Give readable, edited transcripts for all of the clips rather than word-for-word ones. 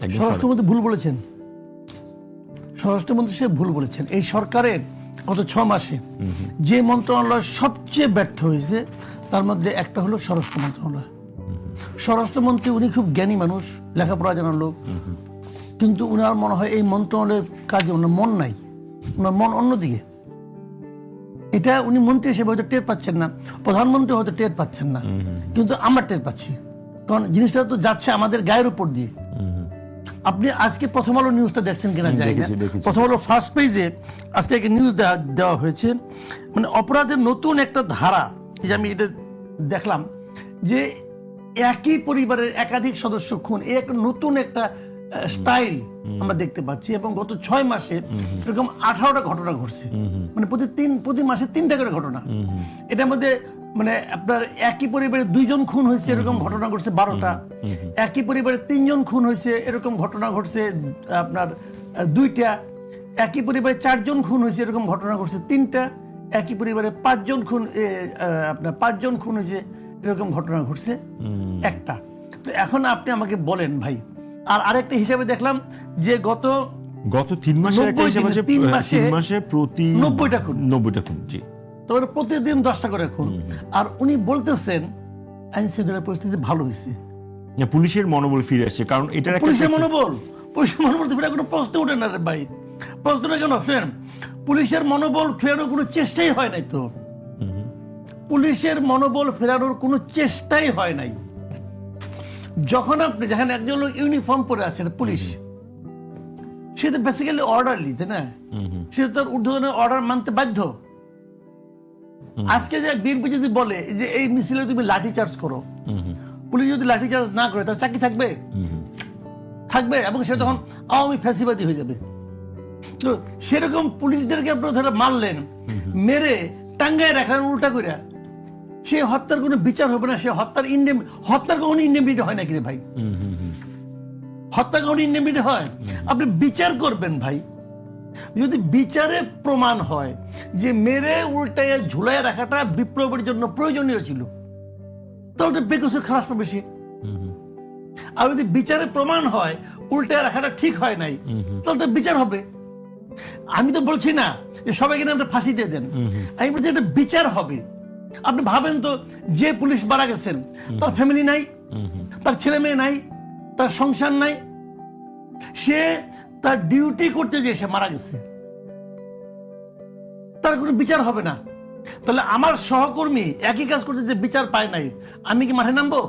স্বরাষ্ট্রমন্ত্রী ভুল বলেছেন, স্বরাষ্ট্রমন্ত্রী সে ভুল বলেছেন। এই সরকারের গত 6 মাসে যে মন্ত্রণালয় সবচেয়ে ব্যর্থ হয়েছে তার মধ্যে একটা হলো স্বরাষ্ট্র মন্ত্রণালয়। স্বরাষ্ট্রমন্ত্রী উনি খুব জ্ঞানী মানুষ, লেখাপড়া জানার লোক, কিন্তু উনার মনে হয় এই মন্ত্রণালয়ের কাজে ওনার মন নাই, ওনার মন অন্যদিকে। এটা উনি মন্ত্রী হিসেবে হয়তো টের পাচ্ছেন না, প্রধানমন্ত্রী হয়তো টের পাচ্ছেন না, কিন্তু আমরা টের পাচ্ছি, কারণ জিনিসটা তো যাচ্ছে আমাদের গায়ের উপর দিয়ে। আপনি আজকে প্রথম আলো নিউজটা দেখছেন কিনা জানি না, প্রথম আলো ফার্স্ট পেজে আজকে একটা নিউজ দেওয়া হয়েছে, মানে অপরাধের নতুন একটা ধারা। যে আমি এটা দেখলাম যে একই পরিবারের একাধিক সদস্য খুন, এই একটা নতুন একটা স্টাইল আমরা দেখতে পাচ্ছি। এবং গত 6 মাসে এরকম 18টা ঘটনা ঘটছে, মানে প্রতি মাসে 3টা করে ঘটনা। এটার মধ্যে মানে আপনার একই পরিবারে 2 জন খুন হয়েছে এরকম ঘটনা ঘটছে 12টা, একই পরিবারে 3 জন খুন হয়েছে এরকম ঘটনা ঘটছে আপনার 2টা, একই পরিবারে 4 জন খুন হয়েছে এরকম ঘটনা ঘটছে 3টা, একই পরিবারে 5 জন খুন আপনার 5 জন খুন হয়েছে এরকম ঘটনা ঘটছে 1টা। তো এখন আপনি আমাকে বলেন ভাই, আর আরেকটা হিসাবে দেখলাম যে গত 3 মাসের একটা হিসাব আছে, 3 মাসে প্রতি 90টা খুন, 90টা খুন, জি, তবে প্রতিদিন 10টা করে খুন। আর উনি বলতেছেন আইন শৃঙ্খলা পরিস্থিতি ভালো হয়েছে, পুলিশের মনোবল ফিরে আসছে। কারণ এটার পুলিশের মনোবল ফিরে কোনো প্রশ্ন ওঠে না রে ভাই। প্রশ্নটা কেন ফের পুলিশের মনোবল ফেরানোর কোনো চেষ্টাই হয় নাই তো, পুলিশের মনোবল ফেরানোর কোনো চেষ্টাই হয় নাই। যখন আপনি দেখেন একজন লোক ইউনিফর্ম পরে আছেন পুলিশ, সে তো বেসিক্যালি অর্ডারলি, তাই না? সে তার ঊর্ধ্বতনের অর্ডার মানতে বাধ্য। আজকে যে বিএনপি যদি বলে যে এই মিছিলে তুমি লাঠি চার্জ করো, পুলিশ যদি লাঠি চার্জ না করে তার চাকরি থাকবে? থাকবে, এবং সে তখন আওয়ামী ফ্যাসিবাদী হয়ে যাবে। তো সেরকম পুলিশদেরকে আপনারা ধরে মারলেন, মেরে টাঙ্গায় রাখলেন উল্টা করে, সে হত্যার কোনো বিচার হবে না। সে হত্যার কোনো ইন্ডেমনিটি হয় নাকি রে ভাই? হত্যার কোনো ইন্ডেমনিটি হয়? আপনি বিচার করবেন ভাই। যদি বিচারে প্রমাণ হয় যে মেরে উল্টায় ঝুলায় রাখাটা বিপ্লবের জন্য প্রয়োজনীয় ছিল, তাহলে তো বেকসুর খালাস পাবে সে। আর যদি বিচারে প্রমাণ হয় উল্টায় রাখাটা ঠিক হয় নাই, তাহলে তো বিচার হবে। আমি তো বলছি না যে সবাইকে আপনি ফাঁসি দিয়ে দেন, আমি বলছি একটা বিচার হবে। আপনি ভাবেন তো, যে পুলিশ মারা গেছেন তার ফ্যামিলি নাই, তার ছেলে মেয়ে নাই, তার সংসার নাই, সে তার ডিউটি করতে গিয়ে সে মারা গেছে, তার কোনো বিচার হবে না। তাহলে আমার সহকর্মী একই কাজ করতে যে বিচার পায় নাই, আমি কি মাঠে নামবো?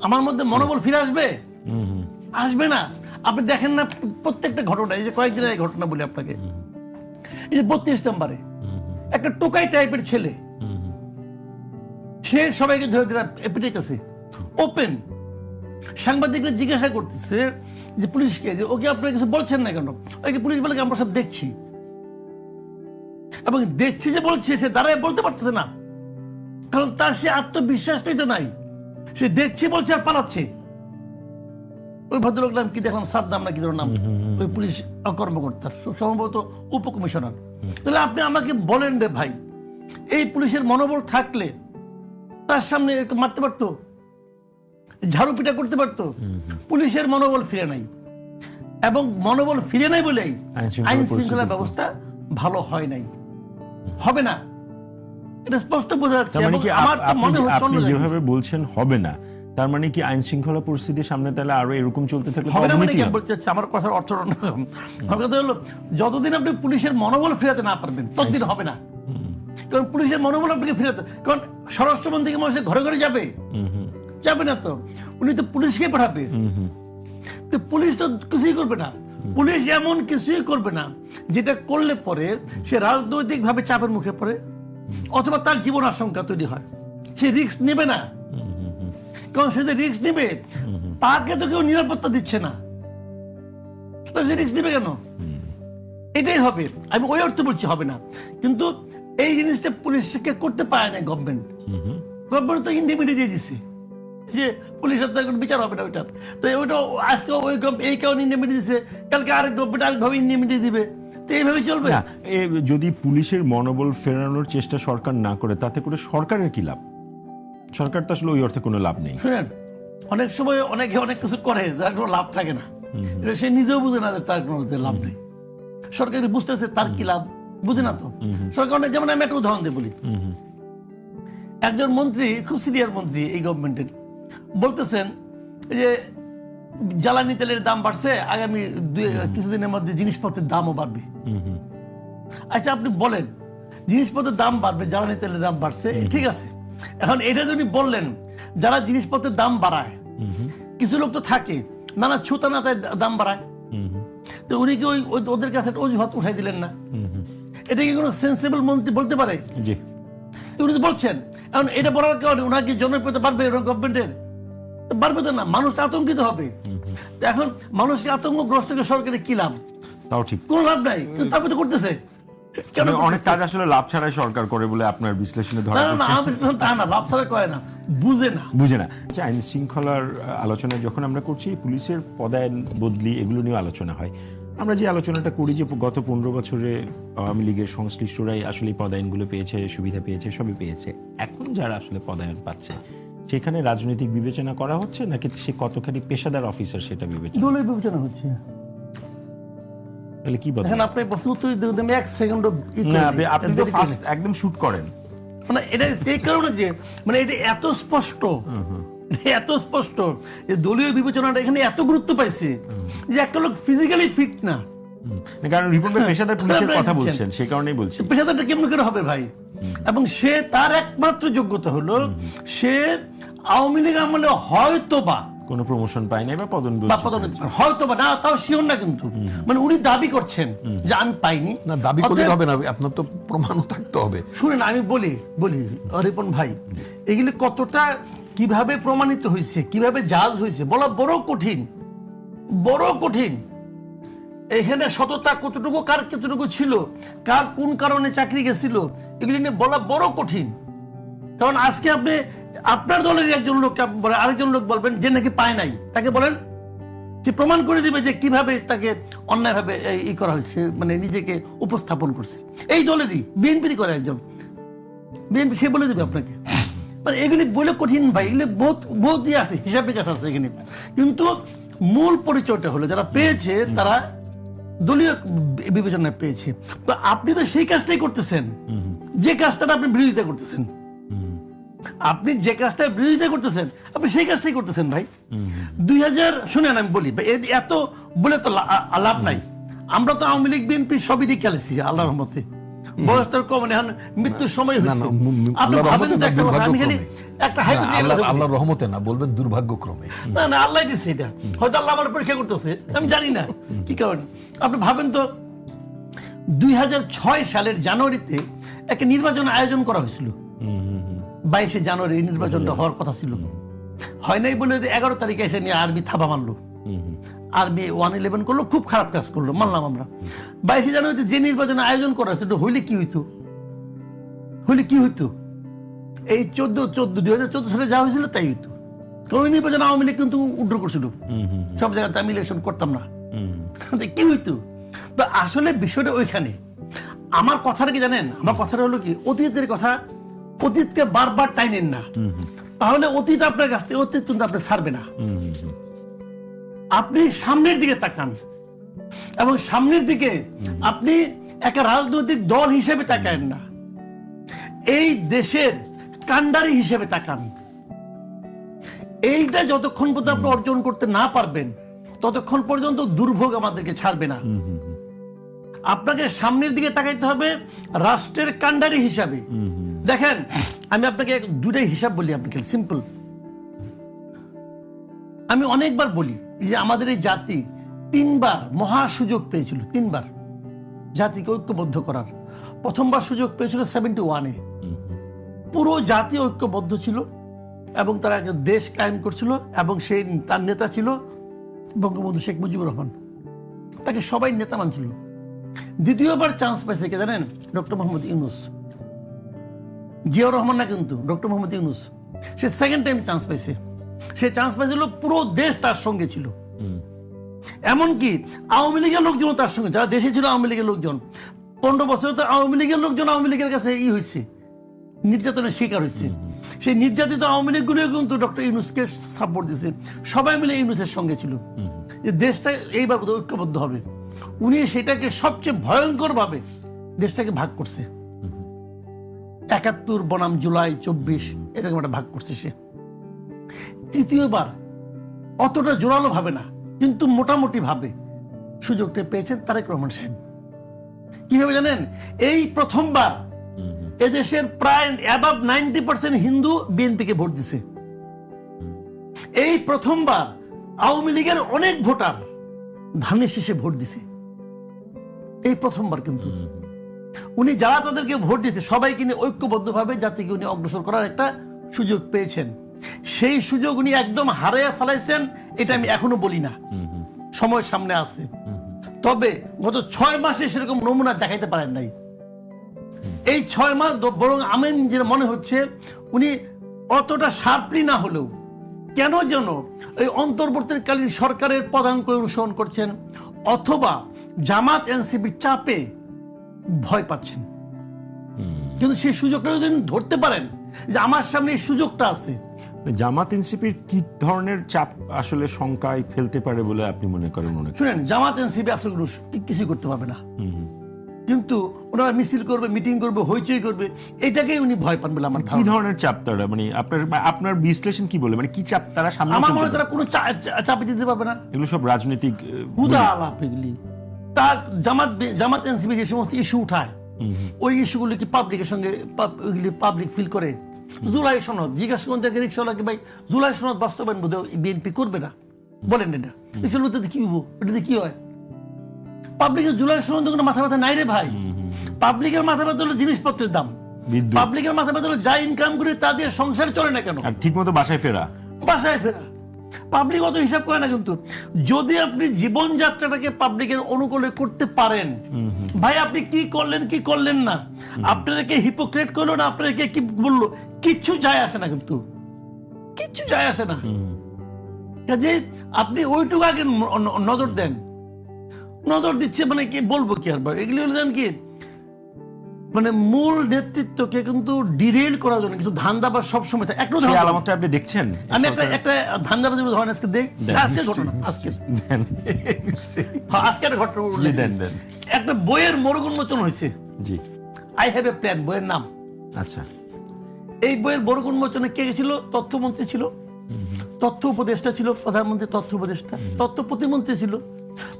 আমার মধ্যে মনোবল ফিরে আসবে? আসবে না। আপনি দেখেন না প্রত্যেকটা ঘটনা, এই যে কয়েকদিনের এই ঘটনা বলি আপনাকে, এই যে 32 নম্বরে একটা টোকাই টাইপের ছেলে, সে সবাইকে ধরে ধরে পিটাইতেছে ওপেন। সাংবাদিকরা জিজ্ঞাসা করতেছে যে পুলিশকে, যে ওকে আপনারা কিছু বলছেন না কেন? ওকে পুলিশ বলে আমরা সব দেখছি, এবং দেখছি যে বলছে, সে দাঁড়ায় বলতে পারতেছে না, কারণ তার সে আত্মবিশ্বাসটাই তো নাই। সে দেখছে বলছে আর পালাচ্ছে। ওই ভদ্রলোক নাম কি দেখলাম, সাদ্দাম না কি নাম, ওই পুলিশ কর্মকর্তার, সম্ভবত উপকমিশনার। তাহলে আপনি আমাকে বলেন রে ভাই, এই পুলিশের মনোবল থাকলে তার সামনে মারতে পারতো, ঝাড়ু পিটা করতে পারতো? পুলিশের মনোবল ফিরে নাই, এবং মনোবল ফিরে নাই বলেই আইন শৃঙ্খলা ব্যবস্থা ভালো হয় নাই, হবে না, এটা স্পষ্ট বোঝা যাচ্ছে। আমার তো মনে হচ্ছে আপনি যেভাবে বলছেন হবে না, তার মানে কি আইন শৃঙ্খলা পরিস্থিতির সামনে তাহলে আরো এরকম চলতে থাকলে হবে না? মানে কি বলতে চাচ্ছে, আমার কথার অর্থ আমার কথা হলো, যতদিন আপনি পুলিশের মনোবল ফিরাতে না পারবেন ততদিন হবে না। কারণ পুলিশের মনোবল আপনাকে ফিরাতে, কারণ স্বরাষ্ট্রমন্ত্রী কি মানুষের ঘরে ঘরে যাবে? যাবে না তো, উনি তো পুলিশকে পাঠাবে। তো পুলিশ তো কিছুই করবে না, পুলিশ এমন কিছুই করবে না যেটা করলে পরে সে রাজনৈতিক ভাবে চাপের মুখে পড়ে, অথবা তার জীবন আশঙ্কা তৈরি হয়। সে রিস্ক নেবে না, কারণ সে যে রিস্ক নেবে তাকে তো কেউ নিরাপত্তা দিচ্ছে না, সে রিস্ক নেবে কেন? এটাই হবে। আমি ওই অর্থ বলছি হবে না, কিন্তু এই জিনিসটা পুলিশকে করতে পারে না গভর্নমেন্ট। গভর্নমেন্ট তো ইন্ডিমিটি দিয়ে দিছে যে পুলিশ হত্যার কোনো বিচার হবে না ওইটার। তো ওইটা আজকে ওই এই কারণে ইন্ডিমিটি দিছে, কালকে আরেক গভর্নমেন্ট আরেকভাবে ইন্ডিমিটি দিবে, তো এইভাবে চলবে না। যদি পুলিশের মনোবল ফেরানোর চেষ্টা সরকার না করে, তাতে করে সরকারের কি লাভ? সরকার তো আসলে ওই অর্থে কোনো লাভ নেই। শুনেন, অনেক সময় অনেকে অনেক কিছু করে যার কোনো লাভ থাকে না, এটা সে নিজেও বুঝে না যে তার কোনো লাভ নেই। সরকার বুঝতেছে তার কি লাভ, বুঝে না তো সরকার অনেক। যেমন আমি একটা উদাহরণ দিয়ে বলি, একজন মন্ত্রী, খুব সিনিয়র মন্ত্রী এই গভর্নমেন্টের, বলতেছেন যে জ্বালানি তেলের দাম বাড়ছে, আগামী কিছুদিনের মধ্যে জিনিসপত্রের দামও বাড়বে। আচ্ছা আপনি বলেন, জিনিসপত্রের দাম বাড়বে, জ্বালানি তেলের দাম বাড়ছে, ঠিক আছে। এখন এটা যদি বললেন, যারা জিনিসপত্রের দাম বাড়ায়, কিছু লোক তো থাকে নানা ছুতা না তাই দাম বাড়ায়, তো উনি কি ওদের কাছে অজুহাত উঠাই দিলেন না? এটা কি কোনো সেন্সিবল মন্ত্রী বলতে পারে? তো উনি তো বলছেন। এখন এটা বলার কারণে ওনার কি জনপ্রিয়তা বাড়বে গভর্নমেন্টের? বাড়বে তো না, মানুষ আতঙ্কিত হবে। এখন মানুষকে আতঙ্কগ্রস্ত সরকারের কি লাভ? তাও ঠিক, কোনো লাভ নাই, কিন্তু তারপরে তো করতেছে। অনেক কাজ আসলে লাভ ছাড়াই সরকার করে বলে আপনার বিশ্লেষণে ধরা পড়ছে। তা না, লাভ ছাড়া করে না, বুঝে না। আইন শৃঙ্খলার আলোচনা যখন আমরা করছি, পুলিশের পদায়ন বদলি এগুলো নিয়ে আলোচনা হয়। আমরা যে আলোচনাটা করি যে গত 15 বছরে আওয়ামী লীগের সংশ্লিষ্টরাই আসলে পদায়নগুলো পেয়েছে, সুবিধা পেয়েছে, সবই পেয়েছে। এখন যারা আসলে পদায়ন পাচ্ছে, সেখানে রাজনৈতিক বিবেচনা করা হচ্ছে নাকি সে কতখানি পেশাদার অফিসার সেটা বিবেচনা হচ্ছে? তাহলে কি বলেন? এখন আপনি প্রশ্ন উত্তর দিতে আমি 1 সেকেন্ড আপনি তো ফার্স্ট একদম শুট করেন। মানে এটা এই কারণে যে মানে এটা এত স্পষ্ট, যে দলীয় বিবেচনাটা এখানে এত গুরুত্ব পাইছে যে একটা লোক ফিজিক্যালি ফিট না, কারণ রিপন ভাই পেশাদার পুলিশের কথা বলছেন, সেই কারণেই বলছি। পেশাদারটা কেমন করে হবে ভাই? এবং সে তার একমাত্র যোগ্যতা হলো সে আওয়ামী লীগ আমলে হয়তো বা কোনো প্রমোশন পায় নাই বা পদোন্নতি হয়তো বা না, তাও শিওর না, কিন্তু মানে উনি দাবি করছেন যে আমি পাইনি। না, দাবি করলে হবে না, আপনার তো প্রমাণও থাকতে হবে। শুনেন আমি বলি রিপন ভাই, এগুলি কতটা কিভাবে প্রমাণিত হয়েছে, কিভাবে জাজ হয়েছে বলা বড় কঠিন। এখানে সততা কতটুকু, কার কতটুকু ছিল, কার কোন কারণে চাকরি গেছিল, এগুলি নিয়ে বলা বড় কঠিন। কারণ আজকে আপনি আপনার দলের একজন লোককে আরেকজন লোক বলবেন যে নাকি পায় নাই, তাকে বলেন যে প্রমাণ করে দিবে যে কিভাবে তাকে অন্যায়ভাবে ই করা হয়েছে, মানে নিজেকে উপস্থাপন করছে। এই দলেরই বিএনপি করে একজন, বিএনপি সে বলে দেবে আপনাকে। মানে এগুলি বলে কঠিন ভাই, এগুলি বহুত দিয়ে আছে, হিসাব নিকাশ আছে এখানে। কিন্তু মূল পরিচয়টা হলো যারা পেয়েছে তারা দলীয় বিবেচনায় পেয়েছে। তো আপনি তো সেই কাজটাই করতেছেন, যে কাজটা আপনি বিরোধিতা করতেছেন। আপনি যে কাজটা বিরোধিতা করতেছেন, আপনি সেই কাজটাই করতেছেন ভাই। 2000 শুনেন আমি বলি, এত বলে তো লাভ নাই। আমরা তো আওয়ামী লীগ বিএনপি সবই দিকে খেলেছি আল্লাহর রহমতে, বয়স তো কম, এখন মৃত্যুর সময় হয়েছে। আপনি ভাবেন তো একটা আল্লাহর রহমতে না, বলবেন দুর্ভাগ্যক্রমে। না আল্লাহ দিচ্ছে, এটা হয়তো আল্লাহ আমার পরীক্ষা করতেছে, আমি জানি না কি কারণে। আপনি ভাবেন তো 2006 সালের জানুয়ারিতে একটা নির্বাচন আয়োজন করা হয়েছিল। 22 জানুয়ারি নির্বাচনটা হওয়ার কথা ছিল, হয় নাই বলে 11 তারিখে এসে নিয়ে আর্মি থাবা মারলো, আর্মি 111 করলো, খুব খারাপ কাজ করলো, মানলাম আমরা। 22 জানুয়ারিতে যে নির্বাচন আয়োজন করা হয়েছিল, হইলে কি হইতো? এই 2014 সালে যা হয়েছিল তাই হইতো। কারণ ওই নির্বাচন আওয়ামী লীগ কিন্তু উড্র করছিল, সব জায়গাতে আমি ইলেকশন করতাম না, কি হইতো? তো আসলে বিষয়টা ওইখানে। আমার কথাটা কি জানেন, আমার কথাটা হলো কি, অতীতের কথা, অতীতকে বারবার টাইনেন না, তাহলে অতীত আপনার কাছ থেকে, অতীত কিন্তু আপনি ছাড়বে না। আপনি সামনের দিকে তাকান, এবং সামনের দিকে আপনি একটা রাজনৈতিক দল হিসেবে তাকান না, এই দেশের কান্ডারি হিসেবে তাকান। এইটা যতক্ষণ পর্যন্ত আপনি অর্জন করতে না পারবেন, ততক্ষণ পর্যন্ত দুর্ভোগ আমাদেরকে ছাড়বে না। আপনাকে সামনের দিকে তাকাইতে হবে রাষ্ট্রের কান্ডারি হিসাবে। দেখেন, আমি আপনাকে দুটাই হিসাব বলি, আপনাকে সিম্পল। আমি অনেকবার বলি যে আমাদের এই জাতি 3 বার মহা সুযোগ পেয়েছিল, 3 বার জাতিকে ঐক্যবদ্ধ করার। প্রথমবার সুযোগ পেয়েছিল 71-এ, পুরো জাতি ঐক্যবদ্ধ ছিল এবং তারা একটা দেশ কায়েম করছিল, এবং সেই তার নেতা ছিল বঙ্গবন্ধু শেখ মুজিবুর রহমান, তাকে সবাই নেতা মানছিল। দ্বিতীয়বার চান্স পাইছে কে জানেন? ডক্টর মোহাম্মদ ইউনূস, জিয়াউর রহমান না কিন্তু, ডক্টর মোহাম্মদ ইউনূস। সে সেকেন্ড টাইম চান্স পাইছে। সে চান্স পাইছিল, পুরো দেশ তার সঙ্গে ছিল, এমনকি আওয়ামী লীগের লোকজন তার সঙ্গে, যারা দেশে ছিল আওয়ামী লীগের লোকজন। 15 বছরে তো আওয়ামী লীগের লোকজন আওয়ামী লীগের কাছে হয়েছে, নির্যাতনের শিকার হয়েছে। সেই নির্যাতিত আওয়ামী লীগগুলো কিন্তু ডক্টর ইউনূসকে সাপোর্ট দিয়েছে, সবাই মিলে ইউনূসের সঙ্গে ছিল যে দেশটা এইবার বোধহয় ঐক্যবদ্ধ হবে। উনি সেটাকে সবচেয়ে ভয়ঙ্কর ভাবে দেশটাকে ভাগ করছে, ৭১ বনাম জুলাই ২৪ এরকম একটা ভাগ করছে সে। তৃতীয়বার অতটা জোরালো ভাবে না, কিন্তু মোটামুটি ভাবে সুযোগটা পেয়েছেন তারেক রহমান সাহেব। কিভাবে জানেন? এই প্রথমবার এদেশের প্রায় অ্যাবাভ 90% হিন্দু বিএনপিকে ভোট দিছে। এই প্রথমবার আওয়ামী লীগের অনেক ভোটার ধানের শীষে ভোট দিছে, এই প্রথমবার। কিন্তু উনি যারা তাদেরকে ভোট দিয়েছে সবাইকে নিয়ে ঐক্যবদ্ধভাবে জাতিকে উনি অগ্রসর করার একটা সুযোগ পেয়েছেন। সেই সুযোগ উনি একদম হারিয়ে ফেলাইছেন, এটা আমি এখনো বলি না, সময় সামনে আছে। তবে গত 6 মাসে সেরকম নমুনা দেখাইতে পারেন নাই। এই 6 মাস বরং আমি যেটা মনে হচ্ছে উনি অতটা শার্পলি না হলেও কেন যেন এই অন্তর্বর্তীকালীন সরকারের পদাঙ্ক অনুসরণ করছেন, অথবা জামাত এনসিপির চাপে ভয় পাচ্ছেন। কিন্তু সেই সুযোগটা যদি ধরতে পারেন যে আমার সামনে এই সুযোগটা আছে। জামাত এনসিপির কি ধরনের চাপ আসলে শঙ্কায় ফেলতে পারে বলে আপনি মনে করেন? শুনেন, জামাত এনসিপি আসলে কিছু করতে পারবে না, কিন্তু ওনারা মিছিল করবে, মিটিং করবে, হইচই করবে, এটাকেই উনি ভয় পান বলে আমার কি ধরনের চাপ তারা, মানে আপনার বিশ্লেষণ কি বলে, মানে কি চাপ তারা সামনে? আমার মনে হয় তারা কোনো চাপে দিতে পারবে না। এগুলো সব রাজনৈতিক হুদা আলাপ এগুলি। তার জামাত এনসিপি যে সমস্ত ইস্যু উঠায়, ওই ইস্যুগুলি কি পাবলিকের সঙ্গে পাবলিক ফিল করে? জুলাই সনদ জিজ্ঞাসা করতে রিক্সাওয়ালাকে, ভাই জুলাই সনদ বাস্তবায়ন বোধ বিএনপি করবে না, বলেন এটা রিক্সাওয়ালাতে কি হবো, এটাতে কি হয়? পাবলিকের জুলাই সনদ কোনো মাথা ব্যথা নাই রে ভাই। পাবলিকের মাথা ব্যথা হলো জিনিসপত্রের দাম, পাবলিকের মাথা ব্যথা হলো যা ইনকাম করে তা দিয়ে সংসার চলে না কেন, ঠিক মতো বাসায় ফেরা। পাবলিক অত হিসাব করে না। কিন্তু যদি আপনি জীবনযাত্রাটাকে পাবলিকের অনুকূলে করতে পারেন, ভাই আপনি কি করলেন কি করলেন না, আপনাদেরকে হিপোক্রেট করলো না, আপনাদেরকে কি বললো, কিচ্ছু যায় আসে না, কিন্তু কিচ্ছু যায় আসে না। কাজে আপনি ওইটুকু আগে নজর দেন। নজর দিচ্ছে মানে কি বলবো কি আর, এগুলি হলো দেন কি মানে মূল নেতৃত্বকে কিন্তু ডিরেল করার জন্য কিছু ধান্দাবাজ সবসময় থাকে। একটা আলামতটা আপনি দেখছেন? আমি একটা ধান্দাবাজ উদাহরণ আজকে দেই, আজকে ঘটনা, আজকে একটা ঘটনা। একটা বইয়ের মোড়ক উন্মোচন হয়েছে, জি, আই হ্যাভ এ প্ল্যান, বইয়ের নাম। আচ্ছা, এই বইয়ের মোড়ক উন্মোচনে কে গেছিল? তথ্যমন্ত্রী ছিল, তথ্য উপদেষ্টা ছিল, প্রধানমন্ত্রী তথ্য উপদেষ্টা, তথ্য প্রতিমন্ত্রী ছিল,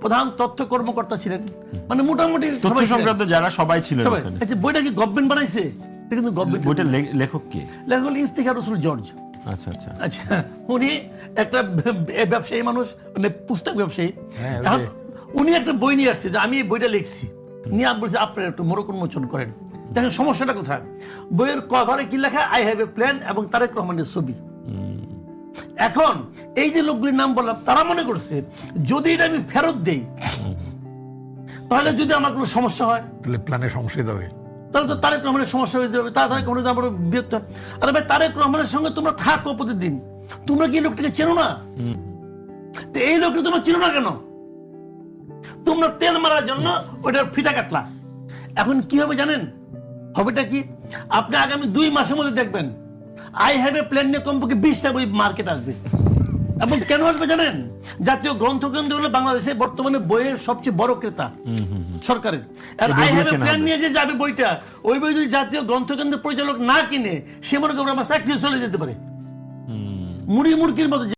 প্রধান তথ্য কর্মকর্তা ছিলেন, মানে মোটামুটি তথ্য সংক্রান্ত যারা সবাই ছিলেন। আচ্ছা, বইটা কি গভর্নমেন্ট বানাইছে? এটা কিন্তু গভর্নমেন্ট। বইটার লেখক কে? লেখক ইফতিখার রসুল জর্জ। আচ্ছা আচ্ছা আচ্ছা, উনি একটা ব্যবসায়ী মানুষ, মানে পুস্তক ব্যবসায়ী। উনি একটা বই নিয়ে আসছে যে আমি এই বইটা লিখছি, নিয়ে আমি বলছি আপনারা একটু মোড়ক উন্মোচন করেন। দেখেন সমস্যাটা কোথায়। বইয়ের কভারে কি লেখা? আই হ্যাভ এ প্ল্যান এবং তারেক রহমানের ছবি। এখন এই যে লোকগুলির নাম বললাম, তারা মনে করছে যদি এটা আমি ফেরত দেই তাহলে যদি আমার কোনো সমস্যা হয়, তাহলে প্ল্যানের সমস্যা হবে, তাহলে তো তারেক রহমানের সমস্যা হয়ে যাবে, তারেক রহমানের আমার বৃহত্তর। আরে ভাই, তারেক রহমানের সঙ্গে তোমরা থাকো প্রতিদিন, তোমরা কি লোকটাকে চেনো না? তো এই লোকটা তোমরা চেনো না কেন? তোমরা তেল মারার জন্য ওইটার ফিতা কাটলা। এখন কি হবে জানেন? হবেটা কি, আপনি আগামী 2 মাসের মধ্যে দেখবেন আই হ্যাভ এ প্ল্যান নিয়ে কমপক্ষে 20টা বই মার্কেট আসবে। এবং কেন আসবে জানেন? জাতীয় গ্রন্থকেন্দ্র হলো বাংলাদেশে বর্তমানে বইয়ের সবচেয়ে বড় ক্রেতা সরকারের। আই হ্যাভ এ প্ল্যান নিয়ে যে যাবে বইটা, ওই বই যদি জাতীয় গ্রন্থকেন্দ্রের পরিচালক না কিনে, সে মনে করবে আমার চাকরি চলে যেতে পারে, মুড়ি মুরগির মতো।